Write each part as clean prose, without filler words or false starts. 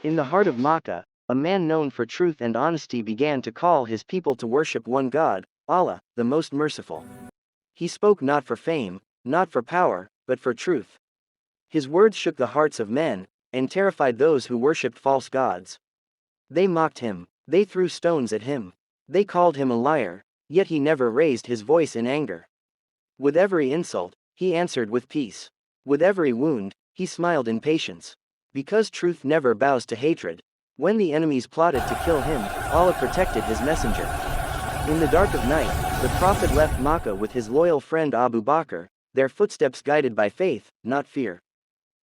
In the heart of Makkah, a man known for truth and honesty began to call his people to worship one God, Allah, the Most Merciful. He spoke not for fame, not for power, but for truth. His words shook the hearts of men, and terrified those who worshipped false gods. They mocked him, they threw stones at him. They called him a liar, yet he never raised his voice in anger. With every insult, he answered with peace. With every wound, he smiled in patience. Because truth never bows to hatred. When the enemies plotted to kill him, Allah protected his messenger. In the dark of night, the Prophet left Makkah with his loyal friend Abu Bakr, their footsteps guided by faith, not fear.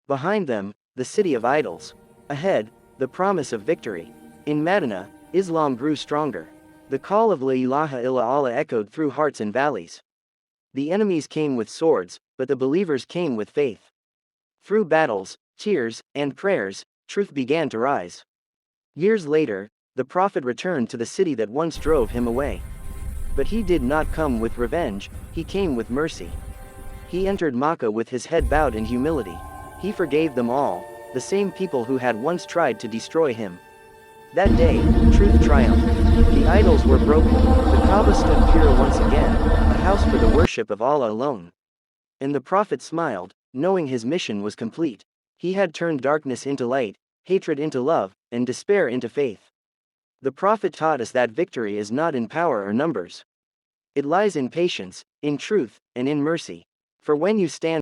Behind them, the city of idols. Ahead, the promise of victory. In Medina, Islam grew stronger. The call of La ilaha illallah echoed through hearts and valleys. The enemies came with swords, but the believers came with faith. Through battles, tears, and prayers, truth began to rise. Years later, the Prophet returned to the city that once drove him away. But he did not come with revenge, he came with mercy. He entered Makkah with his head bowed in humility. He forgave them all, the same people who had once tried to destroy him. That day, truth triumphed. The idols were broken, the Kaaba stood pure once again, a house for the worship of Allah alone. And the Prophet smiled, knowing his mission was complete. He had turned darkness into light, hatred into love, and despair into faith. The Prophet taught us that victory is not in power or numbers. It lies in patience, in truth, and in mercy. For when you stand